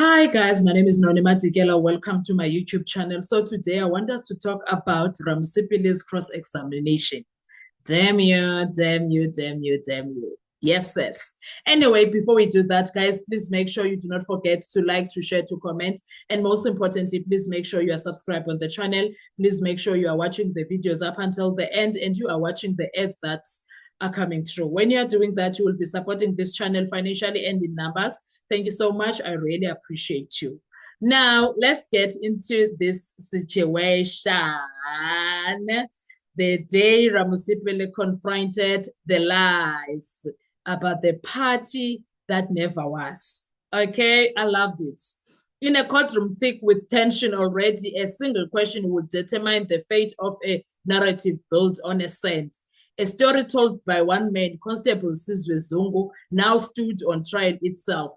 Hi guys, my name is Nonima Digela. Welcome to my YouTube channel. So today I want us to talk about Ramsipile's cross-examination. Damn you, damn you, damn you, damn you. Yes, yes. Anyway, before we do that, guys, please make sure you do not forget to like, to share, to comment. And most importantly, please make sure you are subscribed on the channel. Please make sure you are watching the videos up until the end and you are watching the ads that are coming through. When you are doing that, you will be supporting this channel financially and in numbers. Thank you so much. I really appreciate you. Now, let's get into this situation. The day Ramusipele confronted the lies about the party that never was. Okay, I loved it. In a courtroom thick with tension already, a single question would determine the fate of a narrative built on a scent. A story told by one man, Constable Sizwe Zungu, now stood on trial itself.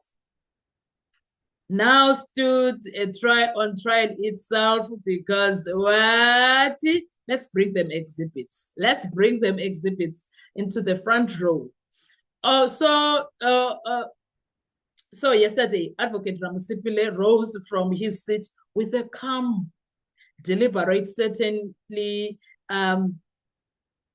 Now stood a trial on trial itself because what? Let's bring them exhibits. Let's bring them exhibits into the front row. Oh, so yesterday, Advocate Ramusipile rose from his seat with a calm, deliberate, certainly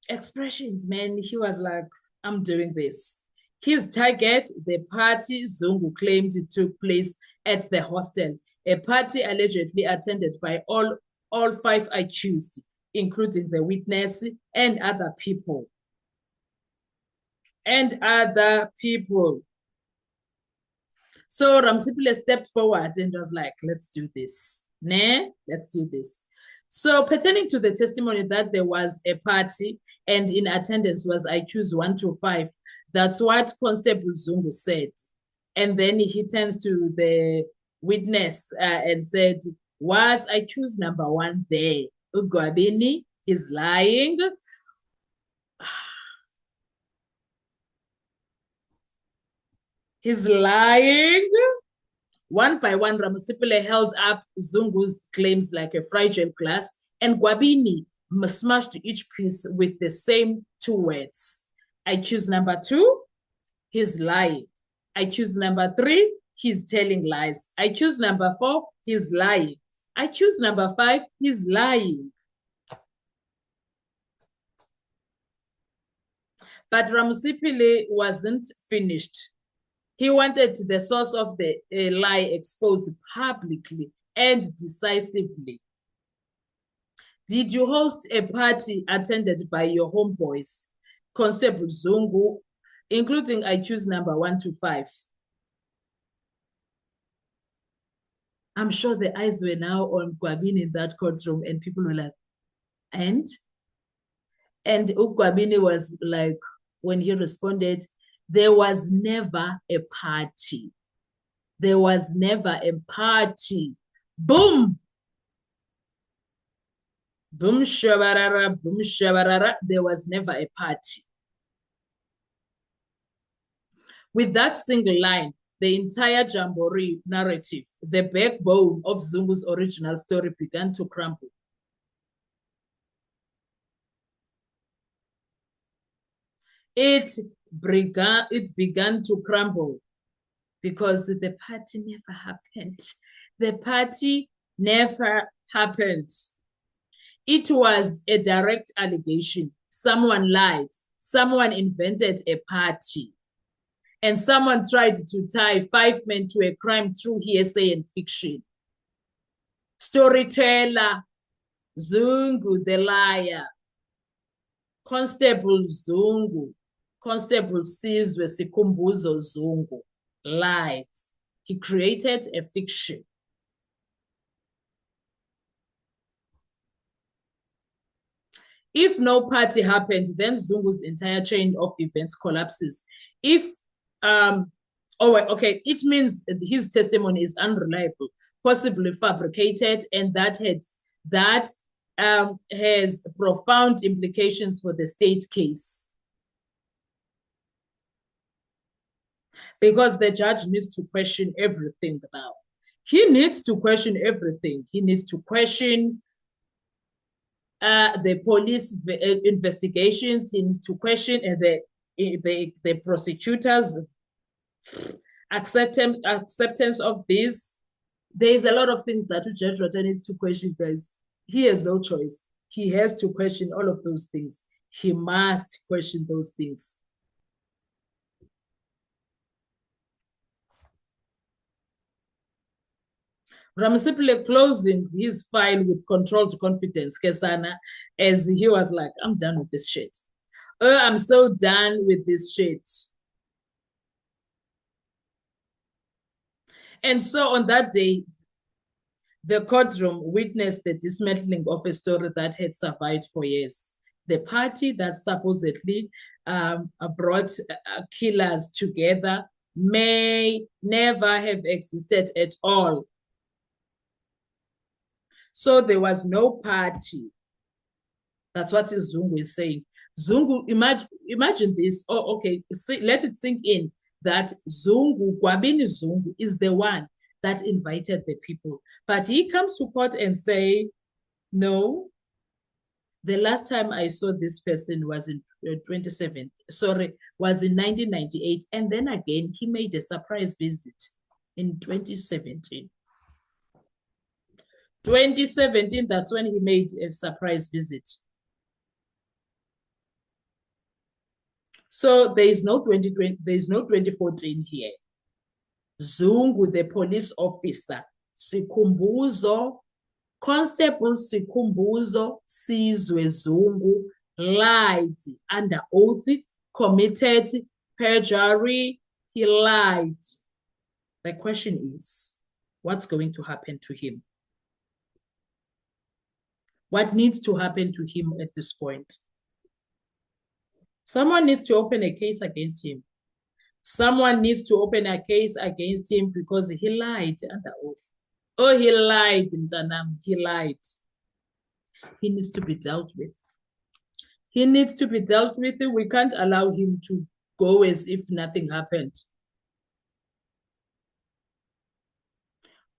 expressions, man. He was like, I'm doing this. His target, the party Zungu claimed it took place at the hostel, a party allegedly attended by all five accused, including the witness and other people. So Ramsipile stepped forward and was like, let's do this. Let's do this. So pertaining to the testimony that there was a party and in attendance was I choose 1 to 5, that's what Constable Zungu said. And then he turns to the witness and said, was I choose number 1 there? Ugwabini is lying. He's lying. One by one, Ramusipile held up Zungu's claims like a fragile glass, and Gwabini smashed each piece with the same 2 words. I choose number 2, he's lying. I choose number 3, he's telling lies. I choose number 4, he's lying. I choose number 5, he's lying. But Ramusipile wasn't finished. He wanted the source of the lie exposed publicly and decisively. Did you host a party attended by your homeboys, Constable Zungu, including I choose number 1 to 5? I'm sure the eyes were now on Gwabini in that courtroom and people were like, and Gwabini was like, when he responded, there was never a party. There was never a party. Boom! Boom, shabarara, boom, shabarara. There was never a party. With that single line, the entire Jamboree narrative, the backbone of Zungu's original story began to crumble. It began to crumble because the party never happened. The party never happened. It was a direct allegation. Someone lied. Someone invented a party. And someone tried to tie 5 men to a crime through hearsay and fiction. Storyteller, Zungu the liar, Constable Zungu, Constable Sizwe Sikumbuzo Zungu lied. He created a fiction. If no party happened, then Zungu's entire chain of events collapses. It means his testimony is unreliable, possibly fabricated, and that has profound implications for the state case. Because the judge needs to question everything now. He needs to question everything. He needs to question the police investigations. He needs to question the prosecutors' acceptance of this. There's a lot of things that Judge Rota needs to question, guys. He has no choice. He has to question all of those things. He must question those things. Ramasipile closing his file with controlled confidence, Kesana, as he was like, I'm done with this shit. Oh, I'm so done with this shit. And so on that day, the courtroom witnessed the dismantling of a story that had survived for years. The party that supposedly brought killers together may never have existed at all. So there was no party. That's what Zungu is saying. Zungu, imagine this. Oh, okay. Let it sink in that Zungu, Gwabini Zungu, is the one that invited the people. But he comes to court and say, no, the last time I saw this person was in 2017. Sorry, was in 1998. And then again, he made a surprise visit in 2017. 2017, that's when he made a surprise visit. So there is no 2020, there is no 2014 here. Zungu, the police officer, Sikhumbuzo, Constable Sikhumbuzo Sizwe Zungu, lied under oath, committed perjury. He lied. The question is, what's going to happen to him? What needs to happen to him at this point? Someone needs to open a case against him. Someone needs to open a case against him because he lied under oath. Oh, he lied, Mtanam. He lied. He needs to be dealt with. He needs to be dealt with. We can't allow him to go as if nothing happened.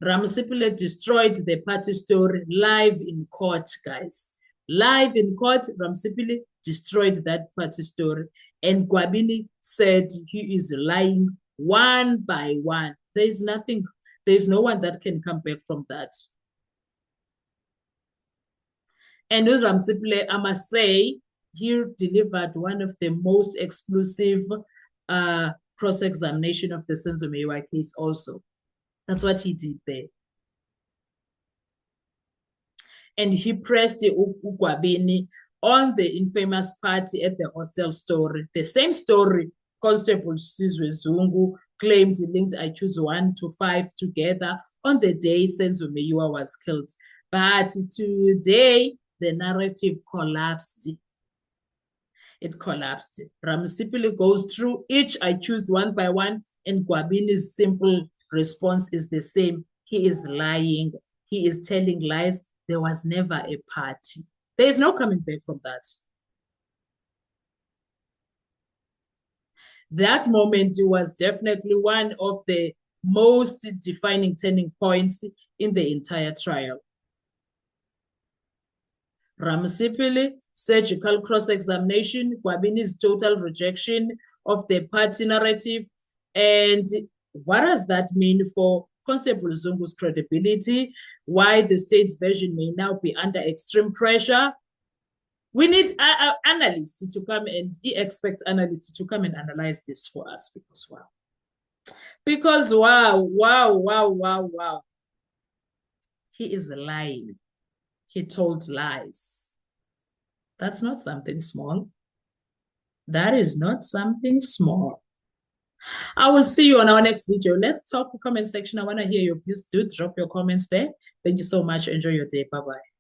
Ramasipile destroyed the party story live in court, guys. Live in court, Ramasipile destroyed that party story. And Gwabini said he is lying one by one. There is nothing, there is no one that can come back from that. And those Ramasipile, I must say, he delivered one of the most explosive cross-examination of the Senzo Meyiwa case also. That's what he did there. And he pressed Ugwabini on the infamous party at the hostel story. The same story, Constable Sizwe Zungu claimed he linked I Choose 1 to 5 together on the day Senzo Meyiwa was killed. But today, the narrative collapsed. It collapsed. Ramasipile goes through each I Choose one by one, and Gwabini's simple response is the same. He is lying. He is telling lies. There was never a party. There is no coming back from that. That moment was definitely one of the most defining turning points in the entire trial. Ramasipile, surgical cross-examination, Gwabini's total rejection of the party narrative, and what does that mean for Constable Zungu's credibility? Why the state's version may now be under extreme pressure? We need analysts to come and expect analysts to come and analyze this for us because wow. Because wow. He is lying. He told lies. That's not something small. That is not something small. I will see you on our next video. Let's talk comment section. I want to hear your views. Do drop your comments there. Thank you so much. Enjoy your day. Bye-bye.